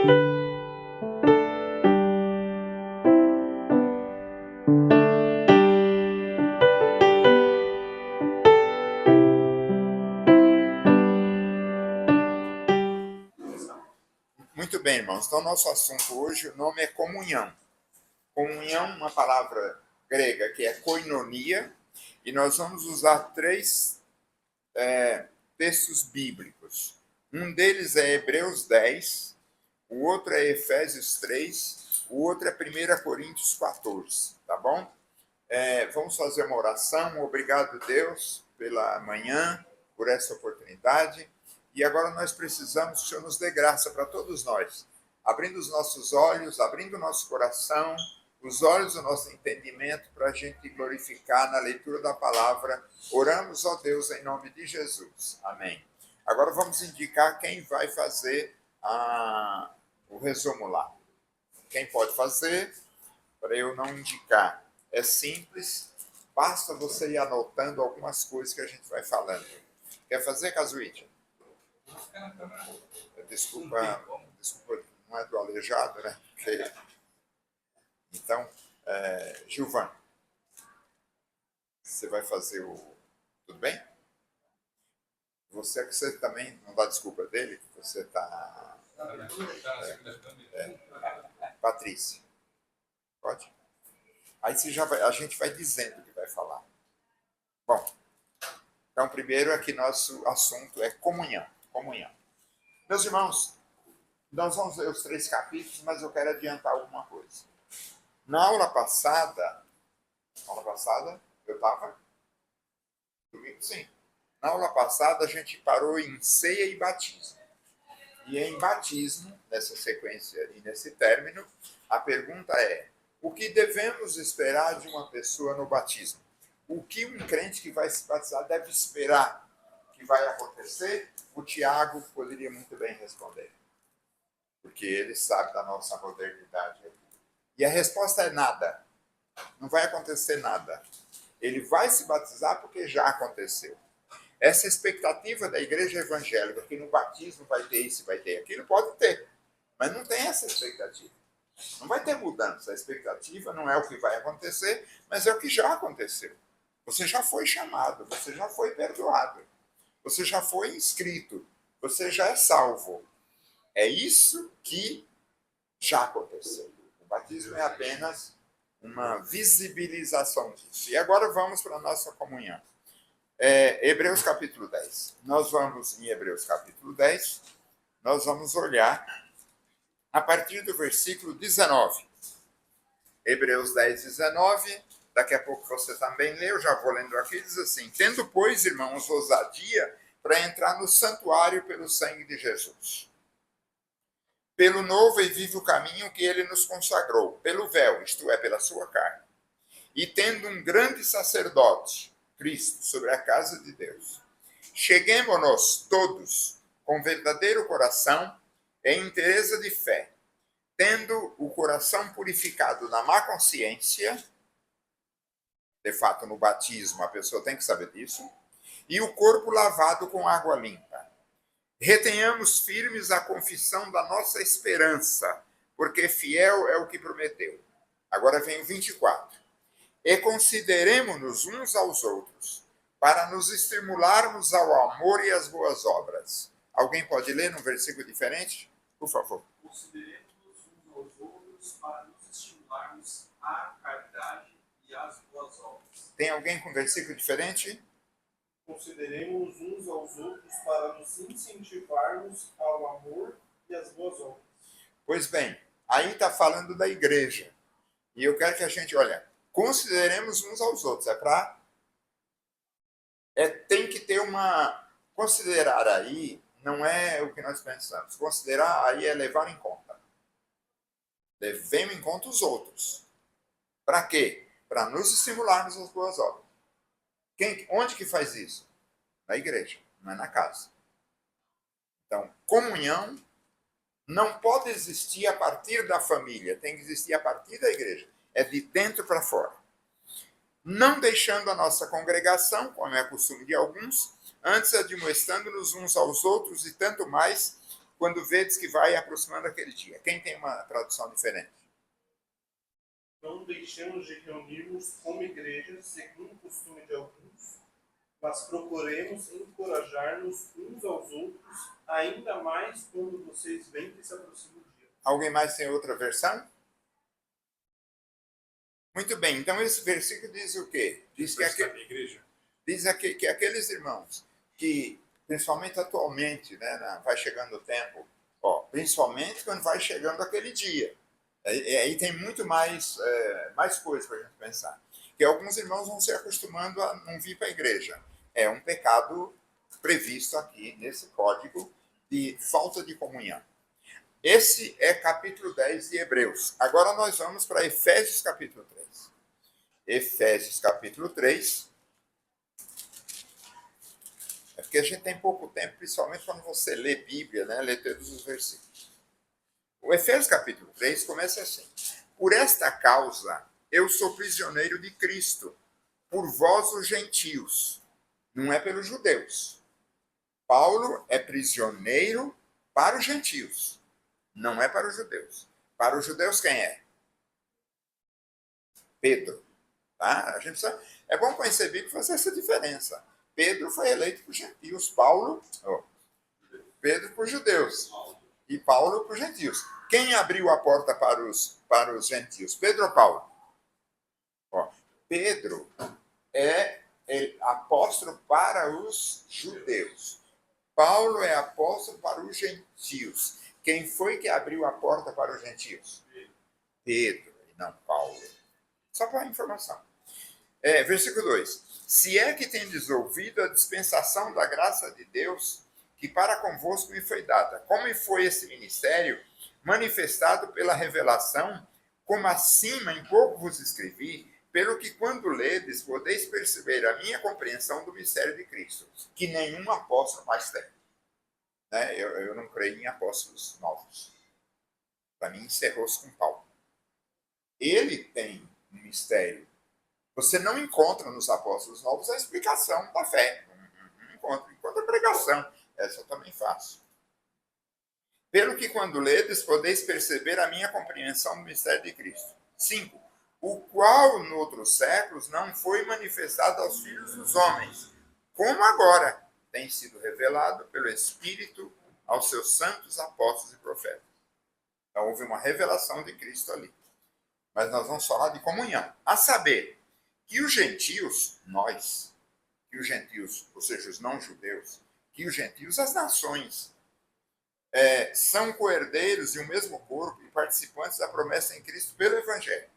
Muito bem, irmãos. Então, nosso assunto hoje, o nome é comunhão. Comunhão, uma palavra grega que é koinonia, e nós vamos usar três textos bíblicos. Um deles é Hebreus 10, o outro é Efésios 3, o outro é 1 Coríntios 14, tá bom? Vamos fazer uma oração. Obrigado, Deus, pela manhã, por essa oportunidade. E agora nós precisamos que o Senhor nos dê graça para todos nós, abrindo os nossos olhos, abrindo o nosso coração, os olhos do nosso entendimento, para a gente glorificar na leitura da palavra. Oramos, ó Deus, em nome de Jesus. Amém. Agora vamos indicar quem vai fazer o resumo lá. Quem pode fazer, para eu não indicar. É simples, basta você ir anotando algumas coisas que a gente vai falando. Quer fazer, Casuídia? Desculpa, não é do aleijado, né? Então, Gilvan, você vai fazer o... Tudo bem? Você também não dá desculpa dele? Você está... Patrícia, pode? Aí a gente vai dizendo o que vai falar. Bom, então primeiro aqui nosso assunto é comunhão. Comunhão. Meus irmãos, nós vamos ler os 3 capítulos, mas eu quero adiantar alguma coisa. Na aula passada, eu estava? Sim. Na aula passada a gente parou em ceia e batismo. E em batismo, nessa sequência e nesse término, a pergunta é: o que devemos esperar de uma pessoa no batismo? O que um crente que vai se batizar deve esperar que vai acontecer? O Tiago poderia muito bem responder, porque ele sabe da nossa modernidade. E a resposta é nada. Não vai acontecer nada. Ele vai se batizar porque já aconteceu. Essa expectativa da igreja evangélica, que no batismo vai ter isso, vai ter aquilo, pode ter. Mas não tem essa expectativa. Não vai ter mudança. A expectativa não é o que vai acontecer, mas é o que já aconteceu. Você já foi chamado, você já foi perdoado, você já foi inscrito, você já é salvo. É isso que já aconteceu. O batismo é apenas uma visibilização disso. E agora vamos para a nossa comunhão. Hebreus capítulo 10. Nós vamos em Hebreus capítulo 10, nós vamos olhar a partir do versículo 19. Hebreus 10, 19, daqui a pouco você também lê, eu já vou lendo aqui, diz assim: tendo, pois, irmãos, ousadia para entrar no santuário pelo sangue de Jesus, pelo novo e vivo caminho que ele nos consagrou, pelo véu, isto é, pela sua carne, e tendo um grande sacerdote, Cristo, sobre a casa de Deus. Cheguemo-nos todos com verdadeiro coração e inteireza de fé, tendo o coração purificado da má consciência, de fato no batismo a pessoa tem que saber disso, e o corpo lavado com água limpa. Retenhamos firmes a confissão da nossa esperança, porque fiel é o que prometeu. Agora vem o 24. E consideremo-nos uns aos outros, para nos estimularmos ao amor e às boas obras. Alguém pode ler num versículo diferente? Por favor. Consideremos-nos uns aos outros, para nos estimularmos à caridade e às boas obras. Tem alguém com versículo diferente? Consideremos uns aos outros para nos incentivarmos ao amor e às boas obras. Pois bem, aí está falando da igreja. E eu quero que a gente, consideremos uns aos outros. Tem que ter uma... Considerar aí não é o que nós pensamos. Considerar aí é levar em conta. Levemos em conta os outros. Para quê? Para nos estimularmos às boas obras. Onde que faz isso? Na igreja, não é na casa. Então, comunhão não pode existir a partir da família, tem que existir a partir da igreja. É de dentro para fora. Não deixando a nossa congregação, como é costume de alguns, antes admoestando-nos uns aos outros, e tanto mais quando vedes que vai aproximando aquele dia. Quem tem uma tradução diferente? Não deixemos de reunirmos como igreja, segundo o costume de alguns, mas procuremos encorajar-nos uns aos outros, ainda mais quando vocês veem que se aproxima o dia. Alguém mais tem outra versão? Muito bem, então esse versículo diz o quê? Diz que, que aqueles irmãos que, principalmente atualmente, né, vai chegando o tempo, principalmente quando vai chegando aquele dia, aí tem muito mais coisas para a gente pensar. Que alguns irmãos vão se acostumando a não vir para a igreja. É um pecado previsto aqui nesse código de falta de comunhão. Esse é capítulo 10 de Hebreus. Agora nós vamos para Efésios capítulo 3. Efésios capítulo 3. É porque a gente tem pouco tempo, principalmente quando você lê Bíblia, né? Lê todos os versículos. O Efésios capítulo 3 começa assim: por esta causa eu sou prisioneiro de Cristo, por vós os gentios. Não é pelos judeus. Paulo é prisioneiro para os gentios. Não é para os judeus. Para os judeus quem é? Pedro. Tá? A gente precisa, é bom conhecer Bíblia para fazer essa diferença. Pedro foi eleito por gentios. Pedro por judeus. E Paulo por gentios. Quem abriu a porta para os gentios? Pedro ou Paulo? Pedro é apóstolo para os judeus. Paulo é apóstolo para os gentios. Quem foi que abriu a porta para os gentios? Pedro, e não Paulo. Só para informação. Versículo 2. Se é que tendes ouvido a dispensação da graça de Deus, que para convosco me foi dada. Como foi esse ministério? Manifestado pela revelação, como acima em pouco vos escrevi, pelo que quando ledes, podeis perceber a minha compreensão do mistério de Cristo, que nenhum apóstolo mais tem. Né? Eu não creio em apóstolos novos. Para mim, encerrou-se com Paulo. Ele tem um mistério. Você não encontra nos apóstolos novos a explicação da fé. Não encontra. Encontra a pregação. Essa eu também faço. Pelo que quando ledes, podeis perceber a minha compreensão do mistério de Cristo. 5. O qual, noutros séculos, não foi manifestado aos filhos dos homens, como agora tem sido revelado pelo Espírito aos seus santos apóstolos e profetas. Então, houve uma revelação de Cristo ali. Mas nós vamos falar de comunhão. A saber, que os gentios, nós, que os gentios, ou seja, os não-judeus, que os gentios, as nações, são coerdeiros de um mesmo corpo e participantes da promessa em Cristo pelo Evangelho,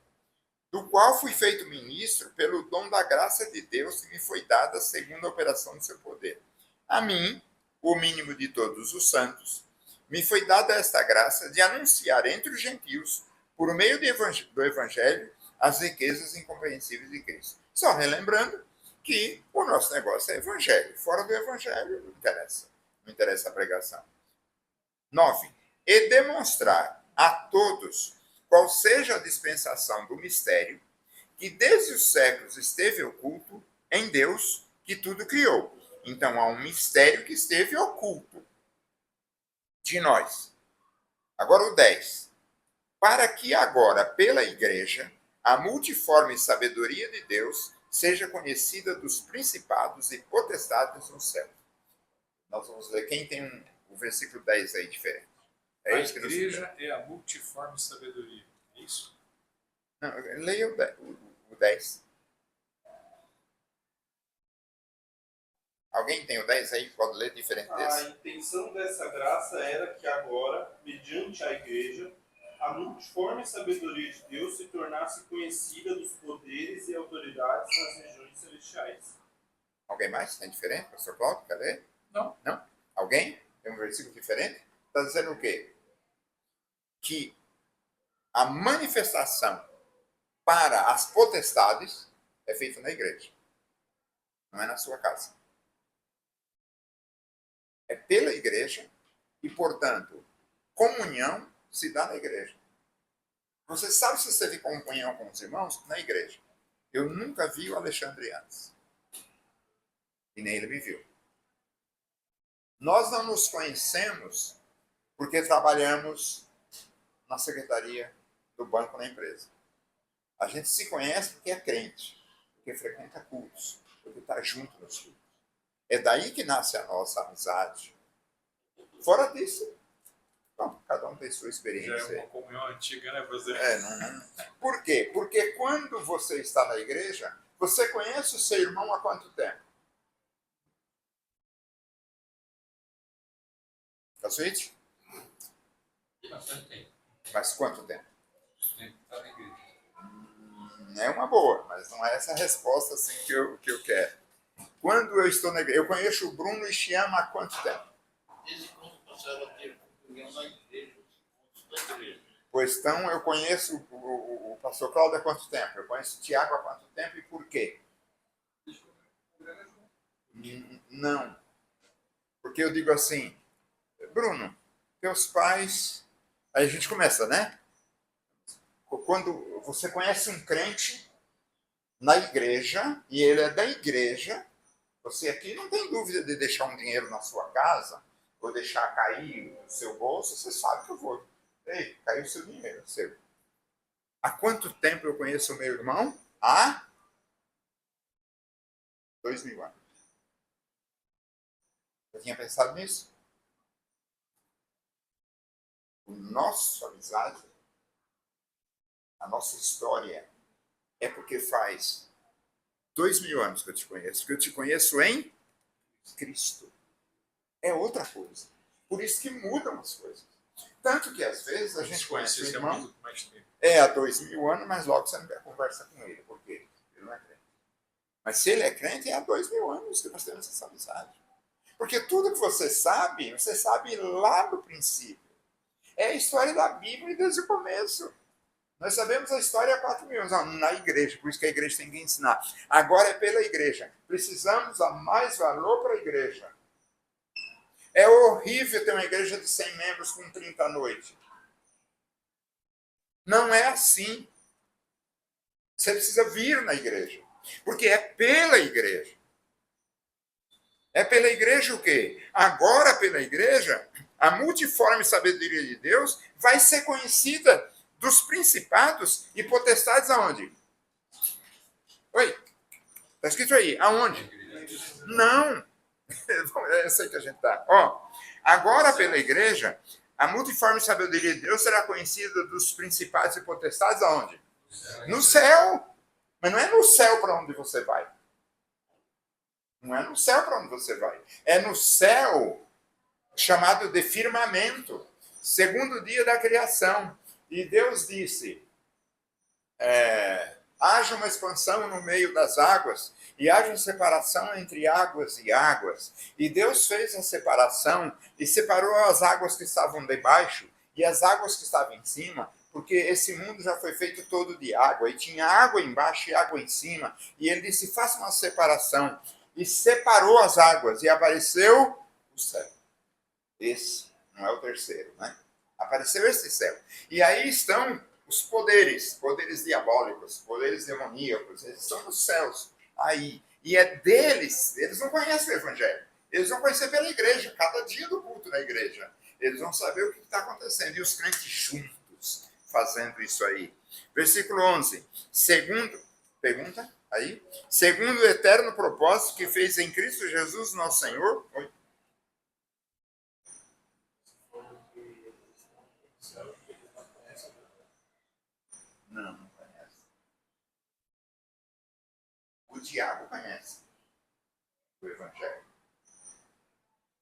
do qual fui feito ministro pelo dom da graça de Deus que me foi dada segundo a operação do seu poder. A mim, o mínimo de todos os santos, me foi dada esta graça de anunciar entre os gentios, por meio do Evangelho, as riquezas incompreensíveis de Cristo. Só relembrando que o nosso negócio é Evangelho. Fora do Evangelho, não interessa. Não interessa a pregação. 9. E demonstrar a todos qual seja a dispensação do mistério que desde os séculos esteve oculto em Deus que tudo criou. Então há um mistério que esteve oculto de nós. Agora o 10. Para que agora, pela igreja, a multiforme sabedoria de Deus seja conhecida dos principados e potestades no céu. Nós vamos ver quem tem o versículo 10 aí diferente. A igreja é a multiforme sabedoria. É isso? Não, leia o 10. Alguém tem o 10 aí que pode ler diferente A desse? intenção dessa graça era que agora, mediante a igreja, a multiforme sabedoria de Deus se tornasse conhecida dos poderes e autoridades nas regiões celestiais. Alguém mais? Tem diferente? Pastor Cláudio, quer ler? Não. Não? Alguém? Tem um versículo diferente? Está dizendo o quê? Que a manifestação para as potestades é feita na igreja. Não é na sua casa. É pela igreja e, portanto, comunhão se dá na igreja. Você sabe se você tem comunhão com os irmãos? Na igreja. Eu nunca vi o Alexandre antes. E nem ele me viu. Nós não nos conhecemos porque trabalhamos na secretaria do banco na empresa. A gente se conhece porque é crente, porque frequenta cultos, porque está junto nos cultos. É daí que nasce a nossa amizade. Fora disso, bom, cada um tem sua Já experiência. é uma comunhão antiga, né, brasileiro? Por quê? Porque quando você está na igreja, você conhece o seu irmão há quanto tempo? Casuíte? Bastante tempo. Mas quanto tempo? Sempre está na igreja. É uma boa, mas não é essa a resposta assim que eu quero. Quando eu estou na igreja, eu conheço o Bruno e Chiama há quanto tempo? Desde quando passaram a ter comunhão na igreja, os encontros da igreja. Pois então, eu conheço o pastor Cláudio há quanto tempo? Eu conheço o Tiago há quanto tempo e por quê? Não. Porque eu digo assim, Bruno, teus pais... Aí a gente começa, né? Quando você conhece um crente na igreja, e ele é da igreja, você aqui não tem dúvida de deixar um dinheiro na sua casa, ou deixar cair no seu bolso, você sabe que eu vou. Ei, caiu o seu dinheiro, seu. Há quanto tempo eu conheço o meu irmão? Há 2000 anos. Eu tinha pensado nisso? Nossa amizade, a nossa história, é porque faz 2000 anos que eu te conheço, que eu te conheço em Cristo. É outra coisa. Por isso que mudam as coisas. Tanto que às vezes a gente conhece o irmão, muito mais tempo. há 2000 anos, mas logo você não quer conversar com ele. Por quê? Ele não é crente. Mas se ele é crente, é há 2000 anos que nós temos essa amizade. Porque tudo que você sabe lá do princípio. É a história da Bíblia desde o começo. Nós sabemos a história há 4000 anos, na igreja, por isso que a igreja tem que ensinar. Agora é pela igreja. Precisamos dar mais valor para a igreja. É horrível ter uma igreja de 100 membros com 30 à noite. Não é assim. Você precisa vir na igreja. Porque é pela igreja. É pela igreja o quê? Agora, pela igreja, a multiforme sabedoria de Deus vai ser conhecida dos principados e potestades aonde? Oi? Está escrito aí. Aonde? Não. É isso aí que a gente está. Agora, pela igreja, a multiforme sabedoria de Deus será conhecida dos principados e potestades aonde? No céu. Mas não é no céu para onde você vai. Não é no céu para onde você vai. É no céu chamado de firmamento, segundo dia da criação. E Deus disse, haja uma expansão no meio das águas, e haja separação entre águas e águas. E Deus fez a separação, e separou as águas que estavam debaixo, e as águas que estavam em cima, porque esse mundo já foi feito todo de água, e tinha água embaixo e água em cima. E ele disse, faça uma separação. E separou as águas, e apareceu o céu. Esse não é o terceiro, né? Apareceu esse céu. E aí estão os poderes diabólicos, poderes demoníacos, eles estão nos céus, aí. E é deles, eles não conhecem o Evangelho. Eles vão conhecer pela igreja, cada dia do culto na igreja. Eles vão saber o que está acontecendo. E os crentes juntos, fazendo isso aí. Versículo 11. Pergunta aí. Segundo o eterno propósito que fez em Cristo Jesus, nosso Senhor. Oi. Não conhece. O diabo conhece o Evangelho.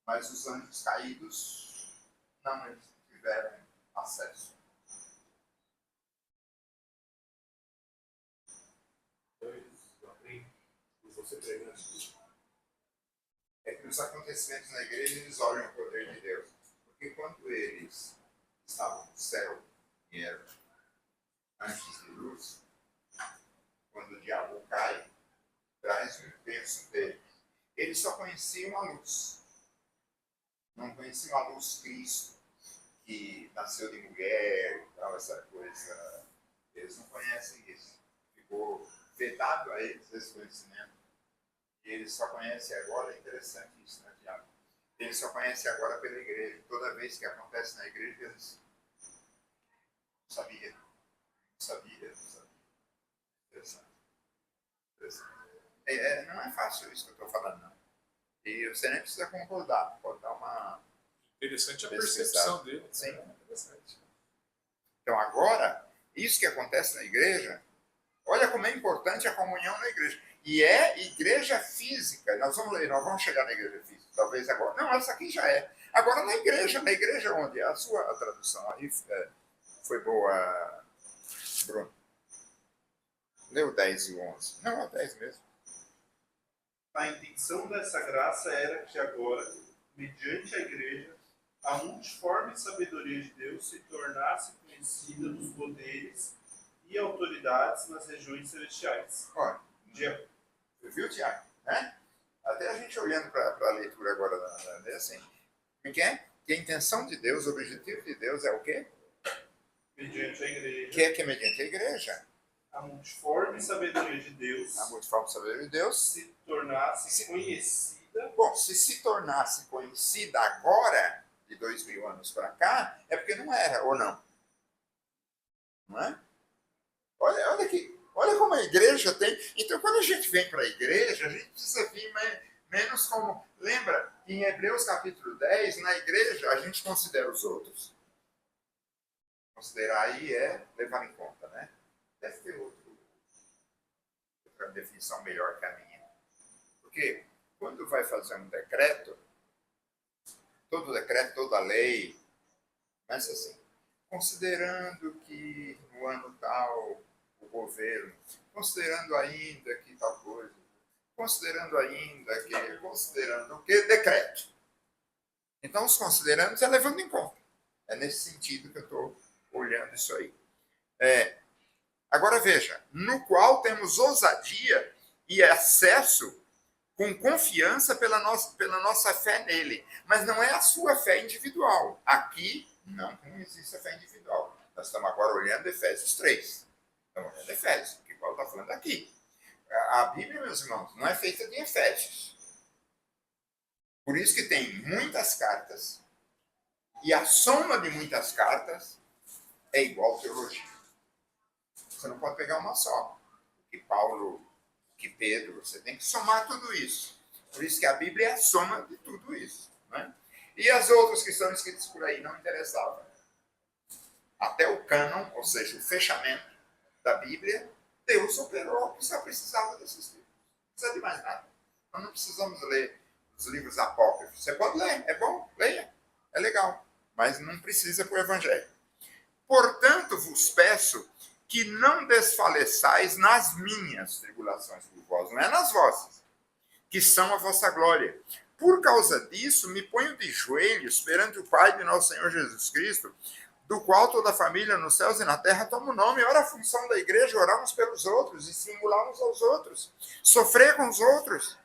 Mas os anjos caídos não tiveram acesso. É que os acontecimentos na igreja, eles olham o poder de Deus. Porque quando eles estavam no céu e eram anjos de luz, quando o diabo cai, traz o bênção dele. Eles só conheciam a luz. Não conheciam a luz Cristo, que nasceu de mulher e tal, essa coisa. Eles não conhecem isso. Ficou vedado a eles esse conhecimento. E eles só conhecem agora, é interessante isso, né, diabo? Eles só conhecem agora pela igreja. Toda vez que acontece na igreja, eles não sabiam. Não sabia, não sabia. Interessante. Interessante. Não é fácil isso que eu estou falando, não. E você nem precisa concordar. Pode dar uma Interessante a pesquisada. percepção dele. Sim. Interessante. Então agora, isso que acontece na igreja, olha como é importante a comunhão na igreja. E é igreja física. Nós vamos ler, nós vamos chegar na igreja física, talvez agora. Não, essa aqui já é. Agora na igreja onde? A sua tradução aí foi boa, Bruno. Leu 10 e 11. Não, é 10 mesmo. A intenção dessa graça era que agora, mediante a igreja, a multiforme sabedoria de Deus se tornasse conhecida dos poderes e autoridades nas regiões celestiais. Olha, De- viu, Tiago? Né? Até a gente olhando para a leitura agora, assim, o que é? Que a intenção de Deus, o objetivo de Deus é o quê? Mediante a igreja, Que é mediante a igreja. a multiforme sabedoria de Deus A multiforme sabedoria de Deus. se tornasse conhecida. Bom, se tornasse conhecida agora, de 2000 anos para cá, é porque não era, ou não? Não é? Olha aqui, olha como a igreja tem. Então, quando a gente vem para a igreja, a gente precisa vir menos como. Lembra, em Hebreus capítulo 10, na igreja, a gente considera os outros. Considerar aí é levar em conta, né? Deve ter outra definição melhor que a minha. Porque quando vai fazer um decreto, todo decreto, toda lei, começa assim, considerando que no ano tal o governo, considerando ainda que tal coisa, considerando o que, decreto. Então, os considerandos é levando em conta. É nesse sentido que eu estou olhando isso aí. Agora veja, no qual temos ousadia e acesso com confiança pela nossa fé nele. Mas não é a sua fé individual. Aqui não existe a fé individual. Nós estamos agora olhando Efésios 3. Estamos olhando Efésios, que Paulo está falando aqui. A Bíblia, meus irmãos, não é feita de Efésios. Por isso que tem muitas cartas. E a soma de muitas cartas é igual teologia. Você não pode pegar uma só. Que Paulo, que Pedro, você tem que somar tudo isso. Por isso que a Bíblia é a soma de tudo isso. Né? E as outras que estão escritas por aí não interessavam. Até o cânon, ou seja, o fechamento da Bíblia, Deus operou que só precisava desses livros. Não precisa de mais nada. Nós não precisamos ler os livros apócrifos. Você pode ler, é bom, leia, é legal. Mas não precisa para o Evangelho. Portanto, vos peço que não desfaleçais nas minhas tribulações por vós, não é nas vossas, que são a vossa glória. Por causa disso, me ponho de joelhos perante o Pai de nosso Senhor Jesus Cristo, do qual toda a família nos céus e na terra toma o nome. Ora, a função da igreja é orar uns pelos outros, estimular uns aos outros, sofrer com os outros.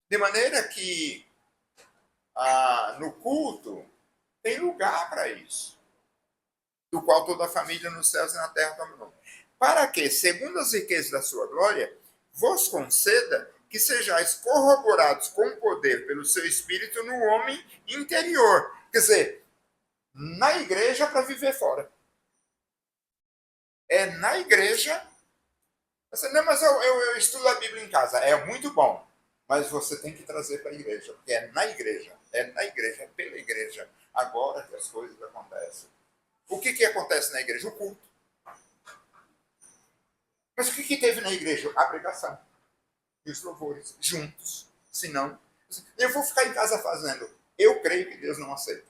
De maneira que no culto tem lugar para isso. Do qual toda a família nos céus e na terra toma o nome. Para que, segundo as riquezas da sua glória, vos conceda que sejais corroborados com poder pelo seu Espírito no homem interior. Quer dizer, na igreja para viver fora. É na igreja. Você, não, mas eu estudo a Bíblia em casa. É muito bom. Mas você tem que trazer para a igreja. Porque é na igreja. É pela igreja. Agora que as coisas acontecem. O que acontece na igreja? O culto. Mas o que teve na igreja? A pregação. E os louvores. Juntos. Senão, eu vou ficar em casa fazendo. Eu creio que Deus não aceita.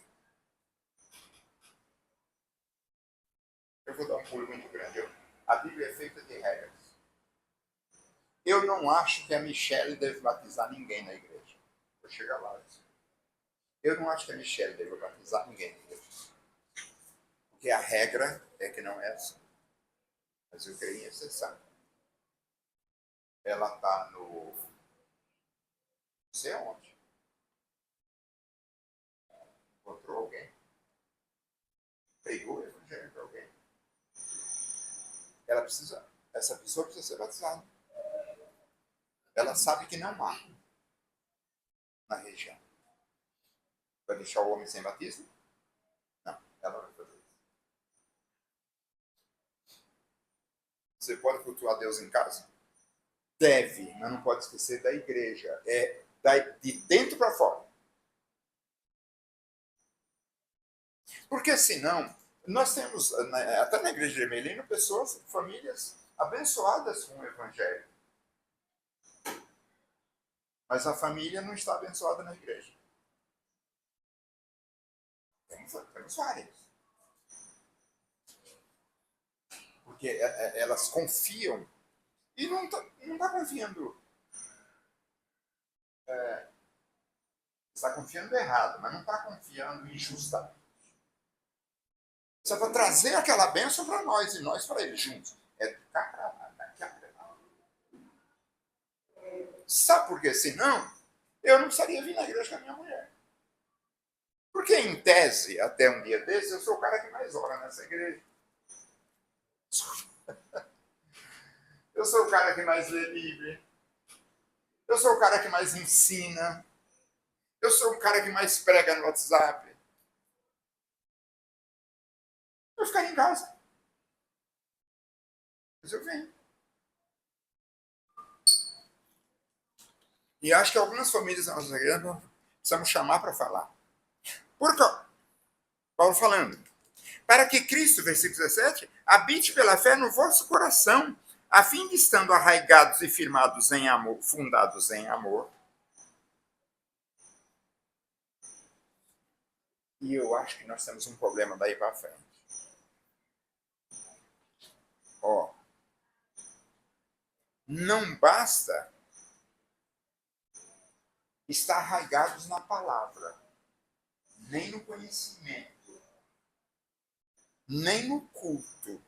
Eu vou dar um pulo muito grande. A Bíblia é feita de regras. Eu não acho que a Michelle deve batizar ninguém na igreja. Vou chegar lá. Eu não acho que a Michelle deve batizar ninguém na igreja. Porque a regra é que não é assim. Mas eu creio em exceção. Ela está no... não sei onde. Encontrou alguém. Pregou o evangelho para alguém. Essa pessoa precisa ser batizada. Ela sabe que não há. na região. Vai deixar o homem sem batismo? Não, ela vai fazer isso. Você pode cultuar Deus em casa? Deve, mas não pode esquecer da igreja. É de dentro para fora. Porque senão, nós temos, até na igreja de Emelino, pessoas, famílias abençoadas com o evangelho. Mas a família não está abençoada na igreja. Temos várias. Porque elas confiam e não está confiando. Está confiando errado, mas não está confiando injustamente. Você vai trazer aquela bênção para nós e nós para eles juntos. É do cá para lá, daqui a lá. Sabe por quê? Senão, eu não precisaria vir na igreja com a minha mulher. Porque, em tese, até um dia desse, eu sou o cara que mais ora nessa igreja. Eu sou o cara que mais lê Bíblia. Eu sou o cara que mais ensina. Eu sou o cara que mais prega no WhatsApp. Eu ficaria em casa. Mas eu venho. E acho que algumas famílias da nossa igreja precisamos chamar para falar. Por quê? Paulo falando. Para que Cristo, versículo 17, habite pela fé no vosso coração, a fim de estando arraigados e firmados em amor, fundados em amor. E eu acho que nós temos um problema daí para frente. Ó, não basta estar arraigados na palavra, nem no conhecimento, nem no culto.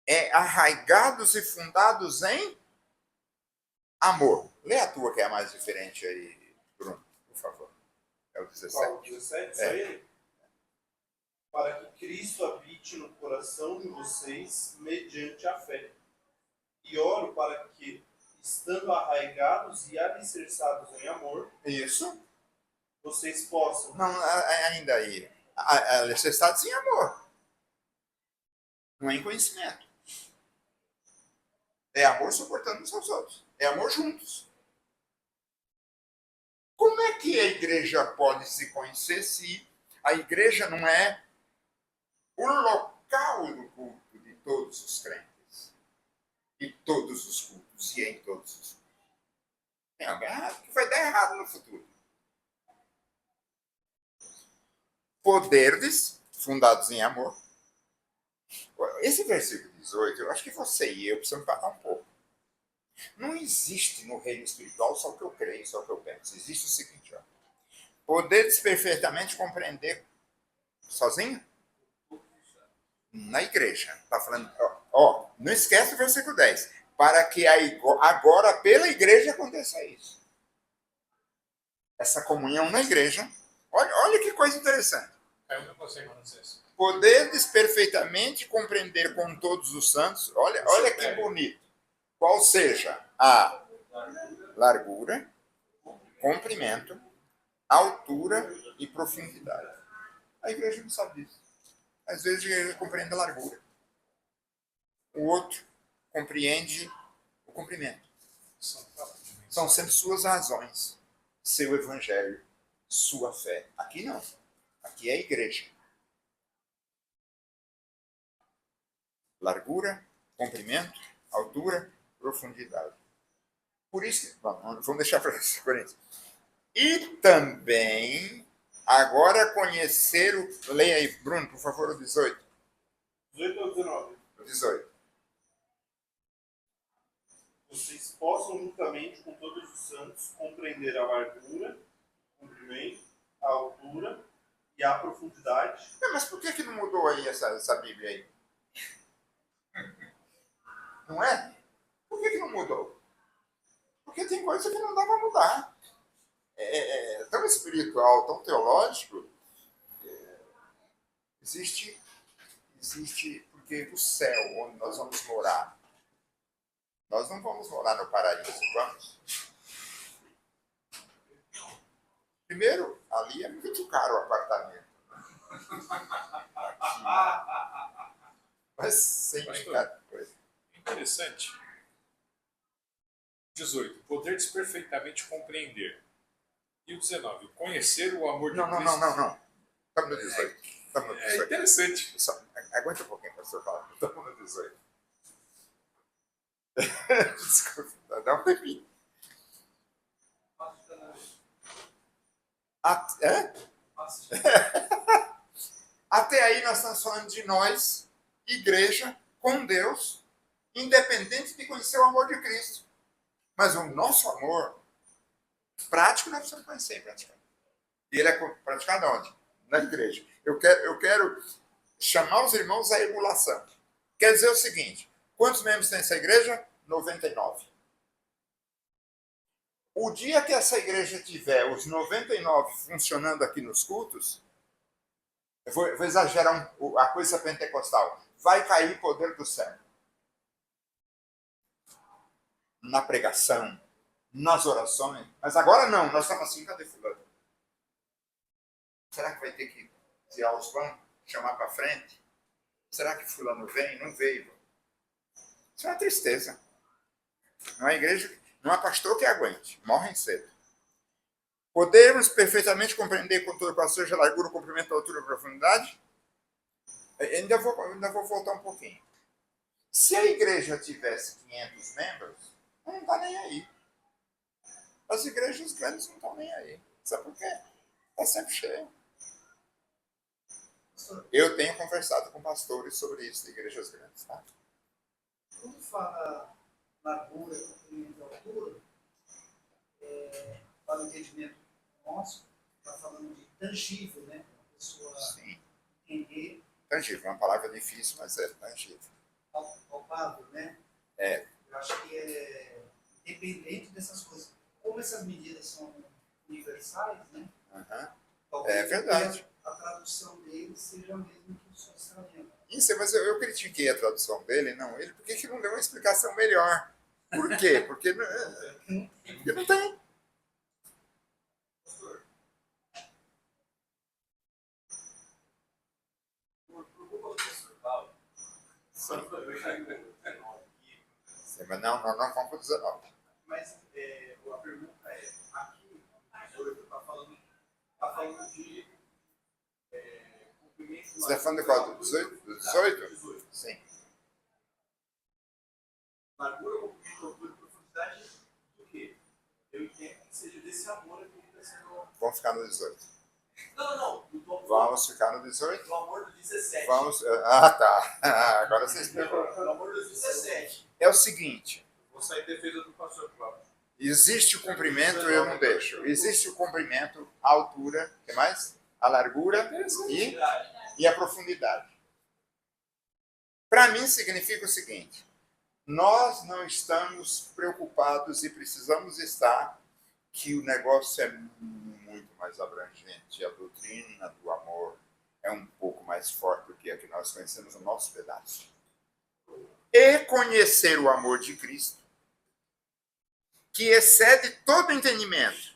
É arraigados e fundados em amor. Lê a tua que é a mais diferente aí, Bruno, por favor. É o 17. Qual? 17, só ele? Para que Cristo habite no coração de vocês mediante a fé. E oro para que, estando arraigados e alicerçados em amor, Isso. vocês possam... Não, ainda aí. Alicerçados em amor. Não é em conhecimento. É amor suportando uns aos outros. É amor juntos. Como é que a igreja pode se conhecer se a igreja não é o local do culto de todos os crentes? De todos os cultos e em todos os cultos. Tem algo errado que vai dar errado no futuro. Poderdes, fundados em amor. Esse versículo 18, eu acho que você e eu precisamos parar um pouco. Não existe no reino espiritual só o que eu creio, só o que eu penso. Existe o seguinte, ó. Poderes perfeitamente compreender sozinho? Na igreja. Está falando, ó, não esquece o versículo 10. Para que agora pela igreja aconteça isso. Essa comunhão na igreja. Olha que coisa interessante. Caiu meu conselho, não sei se. Poderes perfeitamente compreender com todos os santos. Olha que bonito. Qual seja a largura, comprimento, altura e profundidade. A igreja não sabe disso. Às vezes a igreja compreende a largura. O outro compreende o comprimento. São sempre suas razões, seu evangelho, sua fé. Aqui não. Aqui é a igreja. Largura, comprimento, altura, profundidade. Por isso, vamos deixar para essa Coríntios. E também, agora conhecer o... Leia aí, Bruno, por favor, o 18. 18 ou 19? O 18. Vocês possam juntamente com todos os santos compreender a largura, o comprimento, a altura e a profundidade. Mas por que não mudou aí essa Bíblia aí? Não é? Por que não mudou? Porque tem coisa que não dá para mudar. É tão espiritual, tão teológico. Existe, porque o céu, onde nós vamos morar, nós não vamos morar no paraíso, vamos? Primeiro, ali é muito caro o apartamento. Aqui, mas sem brincar. Interessante. 18. Poder desperfeitamente compreender. E o 19. Conhecer o amor de Não. Cristo. Não. Estamos no 18. Estamos no É 18. interessante. Só, aguenta um pouquinho, pastor Paulo. Estamos no 18. Desculpa, dá um tempinho. Até aí nós estamos falando de nós, igreja, com Deus, independente de conhecer o amor de Cristo. Mas o nosso amor prático nós precisamos conhecer e praticar. E ele é praticado onde? Na igreja. Eu quero chamar os irmãos à emulação. Quer dizer o seguinte, quantos membros tem essa igreja? 99. O dia que essa igreja tiver os 99 funcionando aqui nos cultos, eu vou exagerar a coisa pentecostal, vai cair poder do céu. Na pregação, nas orações. Mas agora não, nós estamos assim, cadê fulano? Será que vai ter que tirar os bancos, chamar para frente? Será que fulano vem? Não veio. Isso é uma tristeza. Não é igreja, não há pastor que aguente, morrem cedo. Podemos perfeitamente compreender com todo qual seja a largura, o comprimento, a altura e a profundidade? Ainda vou voltar um pouquinho. Se a igreja tivesse 500 membros, não está nem aí. As igrejas grandes não estão nem aí. Sabe por quê? Está sempre cheio. Eu tenho conversado com pastores sobre isso, de igrejas grandes. Tá? Quando fala largura, comprimento e altura, para o entendimento nosso, está falando de tangível, né? A pessoa Sim. entender. Tangível, uma palavra difícil, mas é tangível. Palpável, né? É. Eu acho que é independente dessas coisas. Como essas medidas são universais, né? Uhum. Talvez É verdade. a tradução deles seja a mesma que o senhor está lendo. Isso, mas eu critiquei a tradução dele, não ele, porque que não deu uma explicação melhor. Por quê? Porque não tem. Por culpa do professor Paulo, eu já aqui, Sim, mas não vamos para 19. mas a pergunta é, aqui, o senhor está falando de cumprimento... Você está falando de qual? Do 18? Do 18? 18. Sim. Largura, comprimento, altura e profundidade do quê? Eu entendo que seja desse amor aqui que está sendo... Vamos ficar no 18. Não. Vamos ficar no 18? Do amor do 17. Vamos. Ah, tá. Agora você explicou. Do amor do 17. É o seguinte: Vou sair em defesa do pastor Cláudio. existe o comprimento, eu não deixo. Existe o comprimento, a altura, o que mais? A largura e a profundidade. Para mim significa o seguinte: nós não estamos preocupados e precisamos estar que o negócio é muito mais abrangente. A doutrina do amor é um pouco mais forte do que a que nós conhecemos no nosso pedaço. E conhecer o amor de Cristo, que excede todo entendimento,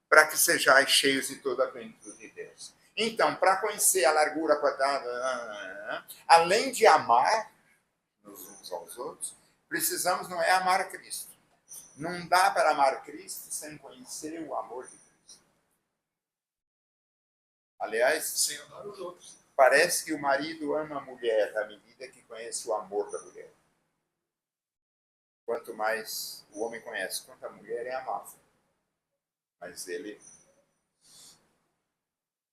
para que sejais cheios de toda a plenitude de Deus. Então, para conhecer a largura, a quadrada, além de amar uns aos outros, precisamos, não é amar a Cristo. Não dá para amar Cristo sem conhecer o amor de Cristo. Aliás, Sem amar os outros. parece que o marido ama a mulher à medida que conhece o amor da mulher. Quanto mais o homem conhece, quanto a mulher é amável. Mas ele...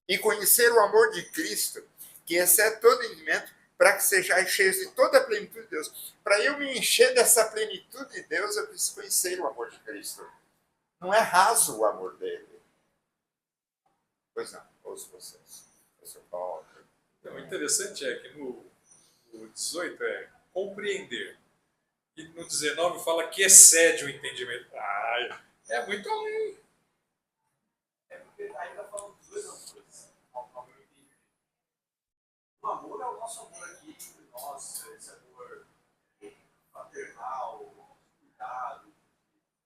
E conhecer o amor de Cristo, que excede todo entendimento, para que sejais cheios de toda a plenitude de Deus. Para eu me encher dessa plenitude de Deus, eu preciso conhecer o amor de Cristo. Não é raso o amor dele. Pois não, ouço vocês. Então, o interessante é que no 18 é compreender. E no 19 fala que excede o entendimento. É muito além. É porque aí está falando dos dois amores, ao meu entendimento. O amor é o nosso amor aqui entre nós, esse amor paternal, cuidado,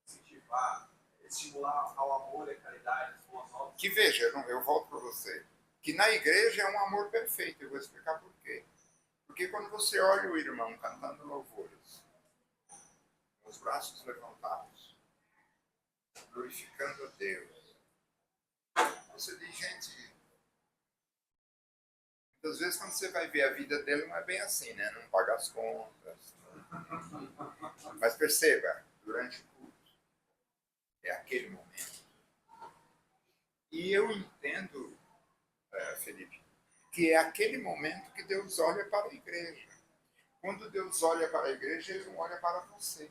incentivar. estimular ao amor e à caridade, às boas obras. Que veja, eu volto para você, que na igreja é um amor perfeito, eu vou explicar por quê. Porque quando você olha o irmão cantando louvores, com os braços levantados, glorificando a Deus, você diz, gente, muitas vezes quando você vai ver a vida dele não é bem assim, né? Não paga as contas. Mas perceba, durante o culto, é aquele momento. E eu entendo, Felipe, que é aquele momento que Deus olha para a igreja. Quando Deus olha para a igreja, Ele não olha para você.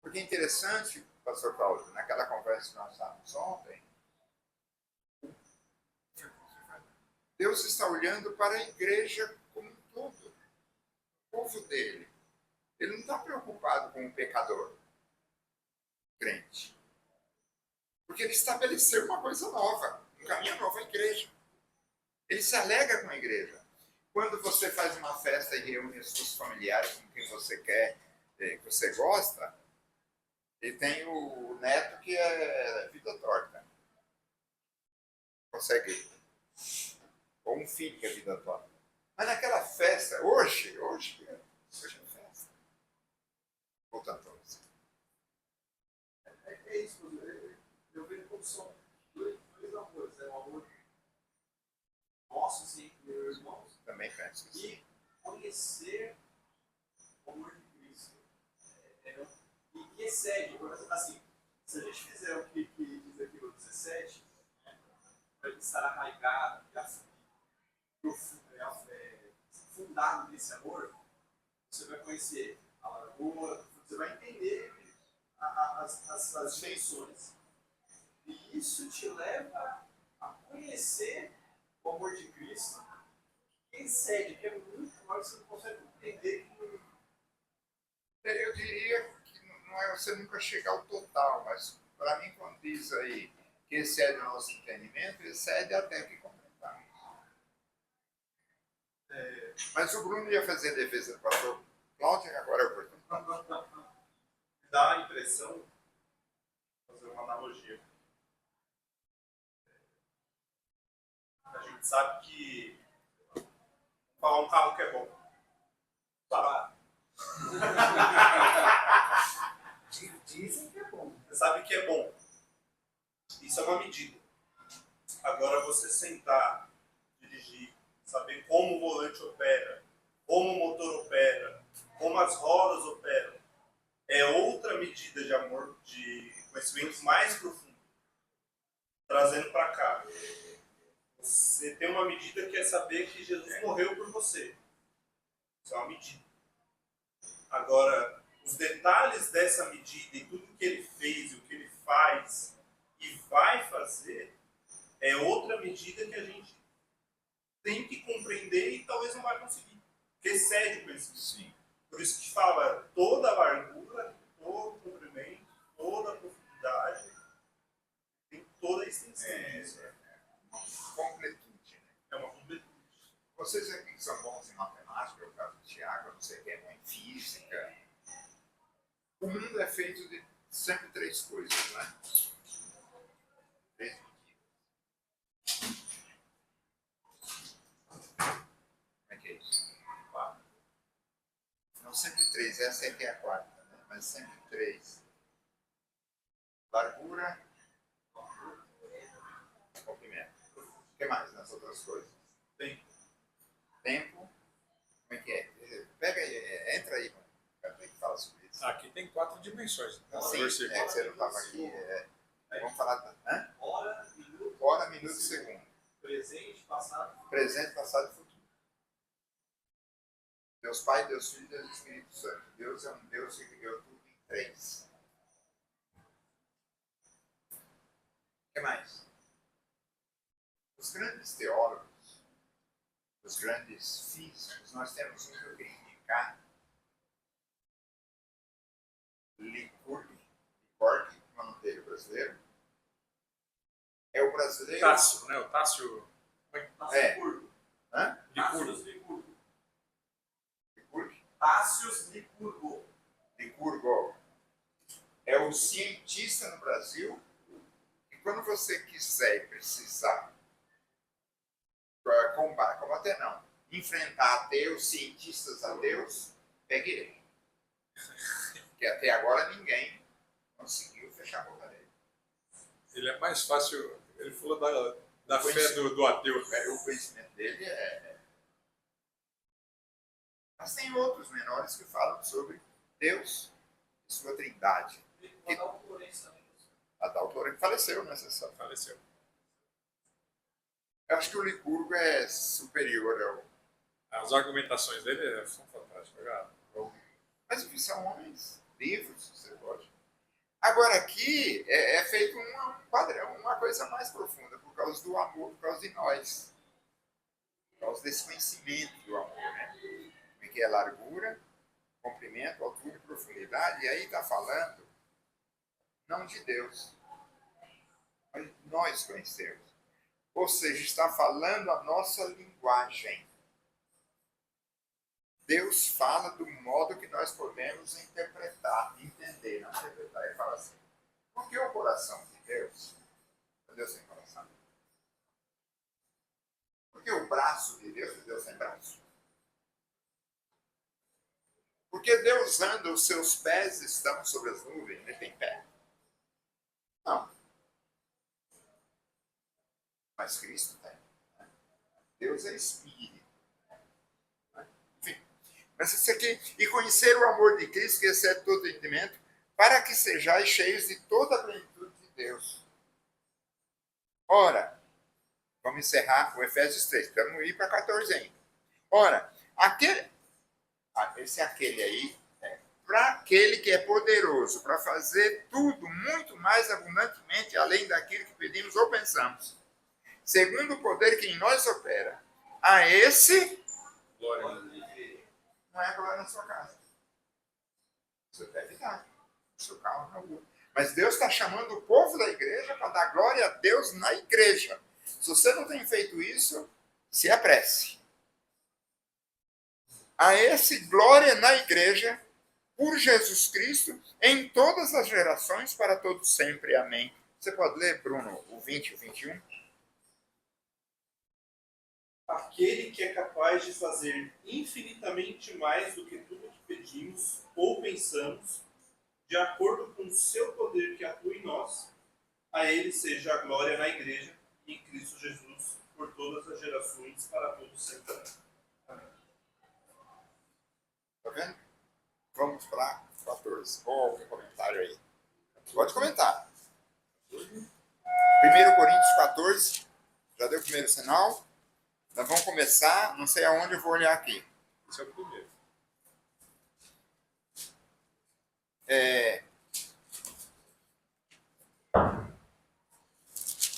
Porque é interessante, pastor Paulo, naquela conversa que nós estávamos ontem, Deus está olhando para a igreja como um todo, o povo dele. Ele não está preocupado com o pecador, crente. Porque ele estabeleceu uma coisa nova, um caminho novo à igreja. Ele se alegra com a igreja. Quando você faz uma festa e reúne os seus familiares com quem você quer, que você gosta, e tem o neto que é vida torta. Consegue. Ou um filho que é vida torta. Mas naquela festa, hoje é festa. Voltando para você. É isso, eu vejo como são dois amores, né? O amor nosso, assim, meus irmãos, Também penso que sim. e conhecer o amor de Cristo. E que excede, assim, se a gente fizer o que diz aqui no 17, para ele estar arraigado, fundado nesse amor, você vai conhecer a largura, você vai entender as dimensões. E isso te leva a conhecer o amor de Cristo, que excede, que é muito maior, você não consegue entender que Eu diria que não é você nunca chegar ao total, mas para mim, quando diz aí que excede o nosso entendimento, excede até que completamos. Mas o Bruno ia fazer defesa do pastor Cláudio, e agora é oportunidade. Dá a impressão, vou fazer uma analogia. A gente sabe que falar um carro que é bom. Tá. Dizem que é bom. Você sabe que é bom. Isso é uma medida. Agora você sentar, dirigir, saber como o volante opera, como o motor opera, como as rodas operam, é outra medida de amor, de conhecimento mais profundo. Trazendo para cá. Você tem uma medida que é saber que Jesus morreu por você. Isso é uma medida. Agora, os detalhes dessa medida e tudo que ele fez, o que ele faz e vai fazer, é outra medida que a gente tem que compreender e talvez não vai conseguir. Porque excede o conhecimento. Sim. Por isso que fala toda a largura, todo o comprimento, toda a profundidade, tem toda a extensão disso. Uma completude, né? É uma completude. Vocês aqui que são bons em matemática, o caso do Tiago, não sei o que, é bom em física. O mundo é feito de sempre três coisas, né? Três medidas. Como é que é isso? Quatro. Não sempre três, essa aqui é a quarta, né? Mas sempre três. Largura, comprimento. O que mais nas outras coisas? Tempo. Como é que é? Pega aí, entra aí, mano. Quero ver que fala sobre isso. Aqui tem 4 dimensões. Sim, Versículo. é que você não estava aqui. Vamos falar. Hã? hora, Minuto e segundo. presente, passado. Presente, passado e futuro. Deus Pai, Deus Filho e Deus Espírito Santo. Deus é um Deus que criou tudo em três. O que mais? Os grandes teólogos, os grandes físicos, nós temos um que eu queria indicar. Licurgo, como é o nome dele brasileiro? É o brasileiro. Tássio, né? O Tássio. É. Licurgo. Hã? Tássios Licurgo. Licurgo? Tássios Licurgo. Licurgo. é o cientista no Brasil, e quando você quiser e precisar combater não, enfrentar ateus, cientistas ateus, pegue ele. Porque até agora ninguém conseguiu fechar a boca dele. Ele é mais fácil. Ele falou da fé do ateu. O conhecimento dele é. Mas tem outros menores que falam sobre Deus e sua trindade. A Adalto Lourenço faleceu, né? Você sabe. Faleceu. Eu acho que o Licurgo é superior ao. As argumentações dele são fantásticas. Mas enfim, são homens livres, você pode. Agora aqui é feito um padrão, uma coisa mais profunda, por causa do amor, por causa de nós. Por causa desse conhecimento do amor, né? Que é largura, comprimento, altura e profundidade. E aí está falando não de Deus, mas nós conhecemos. Ou seja, está falando a nossa linguagem. Deus fala do modo que nós podemos interpretar, entender, não interpretar. Ele fala assim, porque o coração de Deus, Deus tem coração. Porque o braço de Deus tem braço. Porque Deus anda, os seus pés estão sobre as nuvens, ele tem pé. Não. Mas Cristo tem. Deus é espírito. Enfim. Mas isso aqui, e conhecer o amor de Cristo, que excede todo entendimento, para que sejais cheios de toda a plenitude de Deus. Ora, vamos encerrar o Efésios 3, vamos ir para 14 ainda. Ora, esse aquele aí, para aquele que é poderoso, para fazer tudo muito mais abundantemente, além daquilo que pedimos ou pensamos, segundo o poder que em nós opera. A esse, Glória. não é glória na sua casa. Você deve dar. No seu carro, na rua. Mas Deus está chamando o povo da igreja para dar glória a Deus na igreja. Se você não tem feito isso, se apresse. A esse glória na igreja, por Jesus Cristo, em todas as gerações, para todos sempre. Amém. Você pode ler, Bruno, o 20 e o 21? Aquele que é capaz de fazer infinitamente mais do que tudo que pedimos ou pensamos, de acordo com o seu poder que atua em nós, a ele seja a glória na igreja e em Cristo Jesus, por todas as gerações, para todos sempre. Amém. Está vendo? Vamos para 14. Ou algum comentário aí? Pode comentar. 1 Coríntios 14. Já deu o primeiro sinal? Nós vamos começar, não sei aonde eu vou olhar aqui. Esse é o primeiro.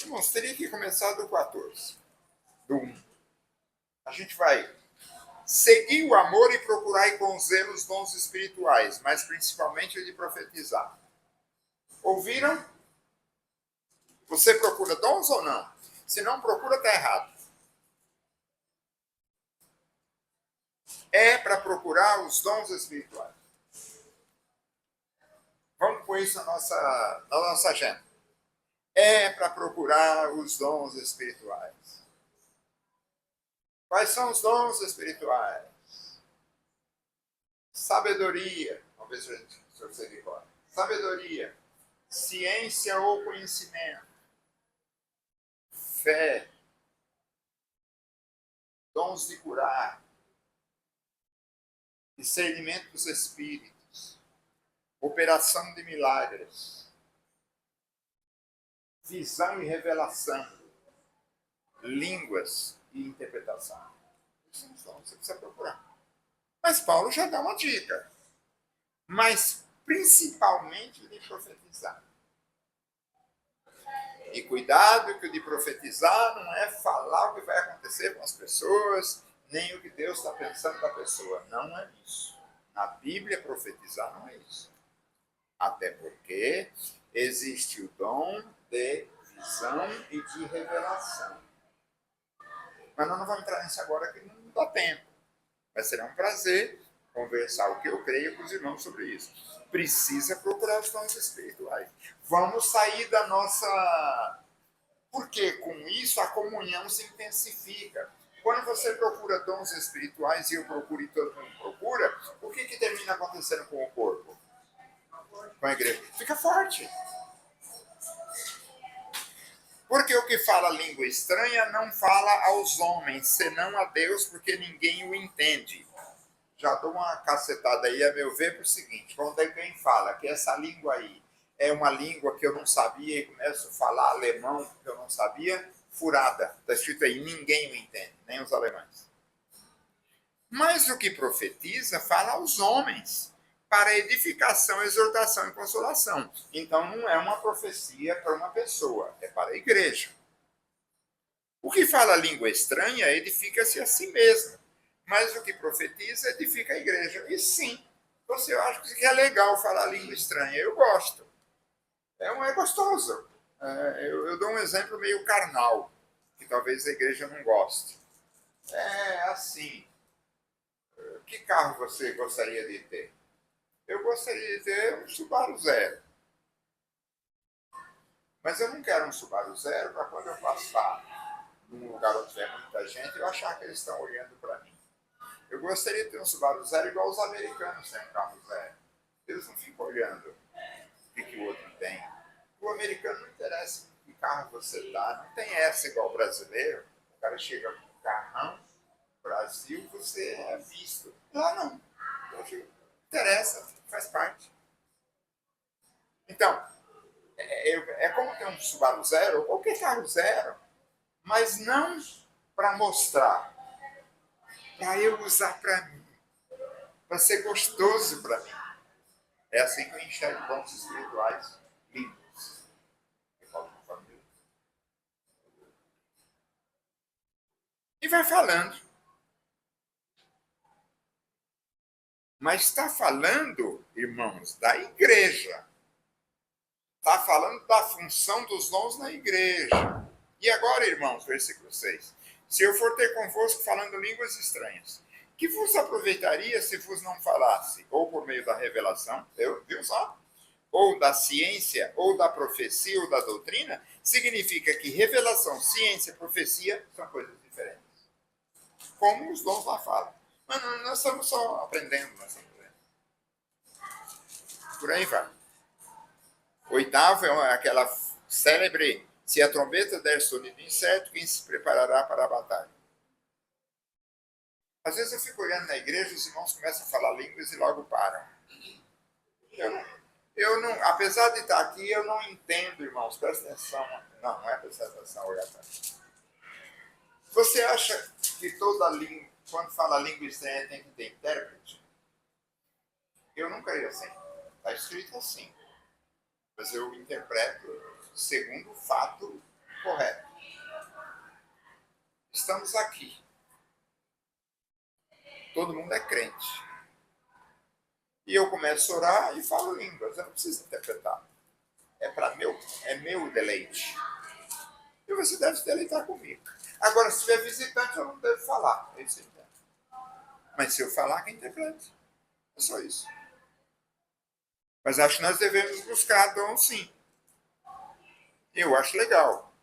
Irmãos, teria que começar do 14. Do 1. A gente vai seguir o amor e procurar com zelo os dons espirituais, mas principalmente o de profetizar. Ouviram? Você procura dons ou não? Se não procura, está errado. É para procurar os dons espirituais. Vamos pôr isso na nossa agenda. É para procurar os dons espirituais. Quais são os dons espirituais? Sabedoria. Vamos ver se você decora. Sabedoria. Ciência ou conhecimento. Fé. Dons de curar. Discernimento dos espíritos. Operação de milagres. Visão e revelação. Línguas e interpretação. Isso não você precisa procurar. Mas Paulo já dá uma dica. Mas principalmente de profetizar. E cuidado que o de profetizar não é falar o que vai acontecer com as pessoas, nem o que Deus está pensando da pessoa. Não é isso. Na Bíblia, profetizar não é isso. Até porque existe o dom de visão e de revelação. Mas nós não vamos entrar nisso agora, que não dá tempo. Mas será um prazer conversar o que eu creio com os irmãos sobre isso. Precisa procurar os dons espirituais. Vamos sair da nossa... Porque com isso a comunhão se intensifica. Quando você procura dons espirituais e eu procuro e todo mundo procura, o que termina acontecendo com o corpo? Com a igreja? Fica forte. Porque o que fala língua estranha não fala aos homens, senão a Deus, porque ninguém o entende. Já dou uma cacetada aí, a meu ver, por o seguinte: quando alguém fala que essa língua aí é uma língua que eu não sabia e começo a falar alemão que eu não sabia, furada. Está escrito aí, ninguém o entende, nem os alemães. Mas o que profetiza fala aos homens, para edificação, exortação e consolação. Então não é uma profecia para uma pessoa, é para a igreja. O que fala língua estranha edifica-se a si mesmo, mas o que profetiza edifica a igreja. E sim, você acha que é legal falar língua estranha, eu gosto. É gostoso. Eu dou um exemplo meio carnal, que talvez a igreja não goste. É assim, que carro você gostaria de ter? Eu gostaria de ter um Subaru Zero. Mas eu não quero um Subaru Zero para quando eu passar num lugar onde tiver muita gente, eu achar que eles estão olhando para mim. Eu gostaria de ter um Subaru Zero igual os americanos têm um carro zero. Eles não ficam olhando o que o outro tem. O americano não interessa que carro você dá, não tem essa igual o brasileiro. O cara chega com um carrão, Brasil, você é visto. Lá não. Interessa, faz parte. Então, é como ter um Subaru Zero, ou qualquer carro zero, mas não para mostrar, para eu usar para mim, para ser gostoso para mim. É assim que eu enxergo dons espirituais lindos. Eu falo com a família. E vai falando. Mas está falando, irmãos, da igreja. Está falando da função dos dons na igreja. E agora, irmãos, versículo 6. Se eu for ter convosco falando línguas estranhas, que vos aproveitaria se vos não falasse, ou por meio da revelação, viu só? Ou da ciência, ou da profecia, ou da doutrina? Significa que revelação, ciência, profecia são coisas diferentes. Como os dons lá falam. Mas nós estamos só aprendendo, Por aí vai. Oitavo é aquela célebre: se a trombeta der sonido incerto, quem se preparará para a batalha? Às vezes eu fico olhando na igreja, os irmãos começam a falar línguas e logo param. Eu não, apesar de estar aqui, eu não entendo, irmãos, presta atenção. Não é prestar atenção, olhar para mim. Você acha que toda língua, quando fala língua estranha, tem que ter intérprete? Eu não creio assim. Está escrito assim. Mas eu interpreto segundo o fato correto. Estamos aqui. Todo mundo é crente. E eu começo a orar e falo línguas. Eu não preciso interpretar. É meu deleite. E você deve se deleitar comigo. Agora, se tiver visitante, eu não devo falar. É isso. Mas se eu falar, quem interpreta? É só isso. Mas acho que nós devemos buscar dom, sim. Eu acho legal.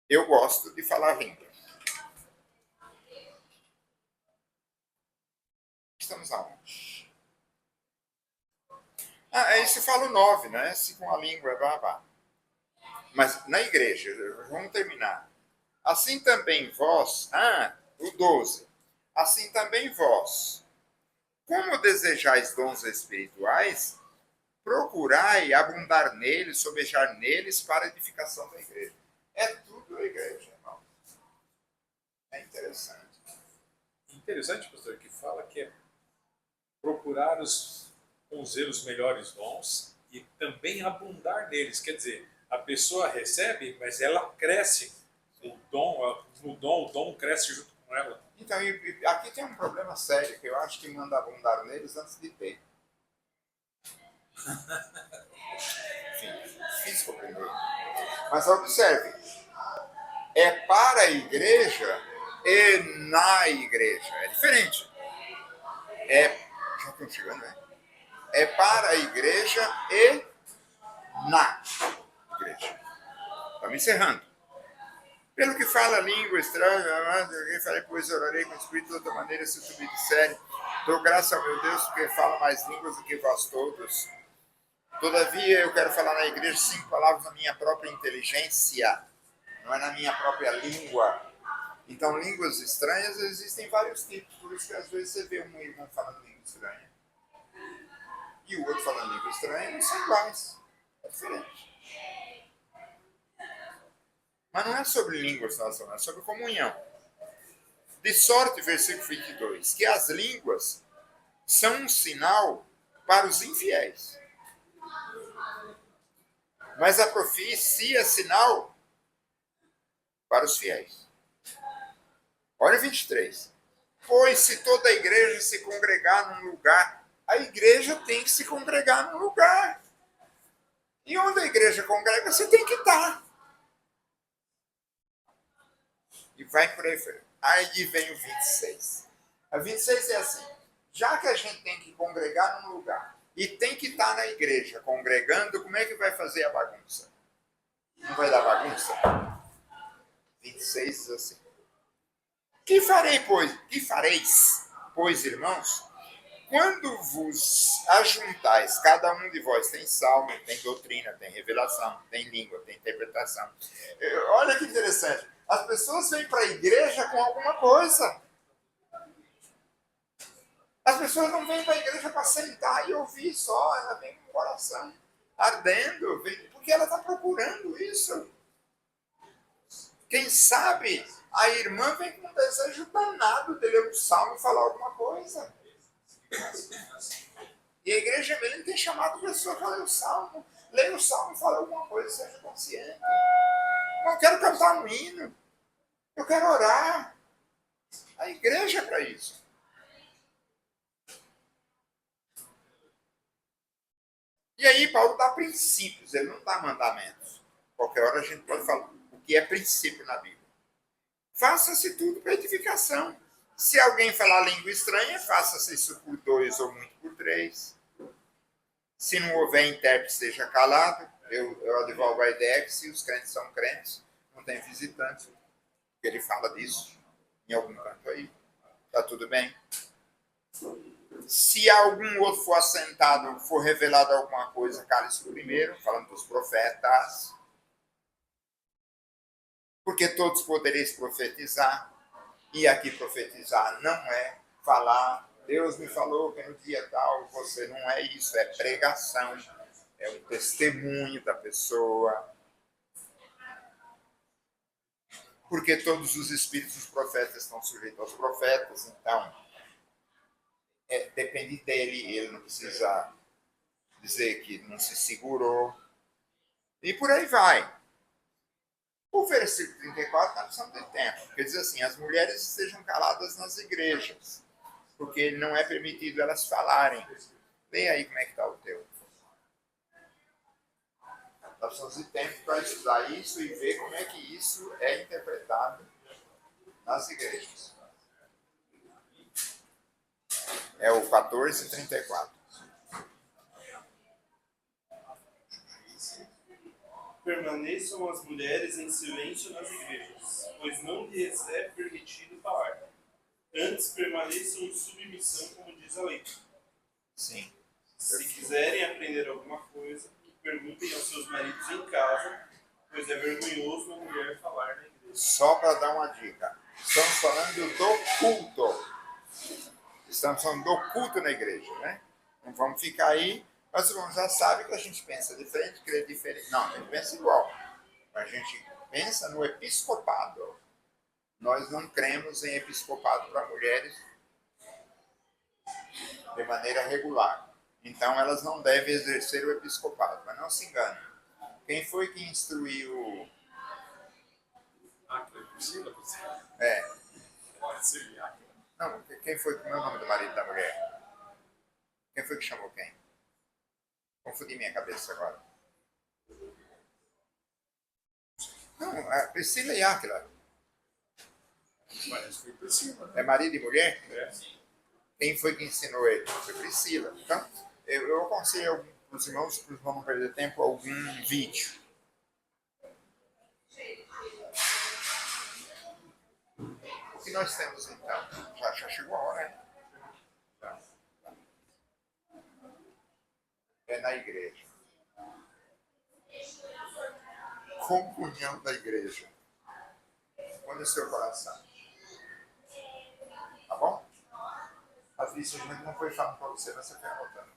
Eu gosto de falar línguas. Estamos aonde? Aí se fala o 9, né? Se com a língua é babá. Mas na igreja, vamos terminar. Assim também vós, o 12. Assim também vós, como desejais dons espirituais, procurai abundar neles, sobejar neles para a edificação da igreja. É tudo a igreja, irmão. É interessante. Interessante, pastor, que fala que é procurar com zelo os melhores dons e também abundar neles. Quer dizer, a pessoa recebe, mas ela cresce. O dom cresce junto com ela. Então, e aqui tem um problema sério, que eu acho que manda abundar neles antes de ter. Enfim, difícil compreender. Mas observe, é para a igreja e na igreja. É diferente. Já estão chegando, né? É para a igreja e na igreja. Estamos encerrando. Pelo que fala a língua estranha, alguém falei, pois orarei com o Espírito de outra maneira, se tu me disserem, dou graça ao meu Deus, porque fala mais línguas do que vós todos. Todavia, eu quero falar na igreja 5 palavras na minha própria inteligência, não é na minha própria língua. Então, línguas estranhas existem vários tipos, por isso que às vezes você vê um irmão falando língua estranha e o outro falando língua estranha, não são iguais, é diferente. Mas não é sobre línguas, é sobre comunhão. De sorte, versículo 22, que as línguas são um sinal para os infiéis. Mas a profecia é sinal para os fiéis. Olha o 23. Pois se toda a igreja se congregar num lugar, a igreja tem que se congregar num lugar. E onde a igreja congrega, você tem que estar. E vai por aí. Aí vem o 26. A 26 é assim. Já que a gente tem que congregar num lugar e tem que estar na igreja congregando, como é que vai fazer a bagunça? Não vai dar bagunça? 26 diz assim. Que fareis, pois, irmãos, quando vos ajuntais, cada um de vós tem salmo, tem doutrina, tem revelação, tem língua, tem interpretação. Olha que interessante. As pessoas vêm para a igreja com alguma coisa. As pessoas não vêm para a igreja para sentar e ouvir só, ela vem com o coração ardendo, porque ela está procurando isso. Quem sabe a irmã vem com um desejo danado de ler um salmo e falar alguma coisa. E a igreja mesmo tem chamado a pessoa para ler o salmo. Leia o salmo e fala alguma coisa, seja consciente. Eu quero cantar um hino. Eu quero orar. A igreja é para isso. E aí Paulo dá princípios, ele não dá mandamentos. Qualquer hora a gente pode falar o que é princípio na Bíblia. Faça-se tudo para edificação. Se alguém falar língua estranha, faça-se isso por 2 ou muito por 3. Se não houver intérprete, esteja calado. Eu advogo a ideia que se os crentes são crentes, não tem visitante. Porque ele fala disso em algum canto aí. Está tudo bem? Se algum outro for assentado, for revelado alguma coisa, cale-se primeiro, falando dos profetas. Porque todos podereis profetizar. E aqui profetizar não é falar, Deus me falou que no dia tal, você não é isso, é pregação. É um testemunho da pessoa. Porque todos os espíritos dos profetas estão sujeitos aos profetas, então depende dele, ele não precisa dizer que não se segurou. E por aí vai. O versículo 34 está precisando de tempo, porque diz assim, as mulheres estejam caladas nas igrejas, porque não é permitido elas falarem. Leia aí como é que está o teu. Nós precisamos de tempo para estudar isso e ver como é que isso é interpretado nas igrejas. É o 14:34. Permaneçam as mulheres em silêncio nas igrejas, pois não lhes é permitido falar. Antes permaneçam em submissão, como diz a lei. Sim. Se quiserem aprender alguma coisa, perguntem aos seus maridos em casa, pois é vergonhoso uma mulher falar na igreja. Só para dar uma dica. Estamos falando do culto. Estamos falando do culto na igreja, né? Não vamos ficar aí. Mas o irmão já sabe que a gente pensa diferente, crê diferente. Não, a gente pensa igual. A gente pensa no episcopado. Nós não cremos em episcopado para mulheres de maneira regular. Então elas não devem exercer o episcopado. Mas não se engane. Quem foi que instruiu? Não, quem foi que é o nome do marido da mulher? Quem foi que chamou quem? Confundi minha cabeça agora. Não, a Priscila e Áquila. Parece que foi por cima, né? É marido e mulher? É. Quem foi que ensinou ele? Foi Priscila. Então, eu aconselho para os irmãos não perder tempo, algum vídeo. O que nós temos então? Já chegou a hora, né? Já. É na igreja. Comunhão da igreja. Põe no seu coração. Tá bom? Patrícia, a gente não foi falando para você, mas você foi anotando.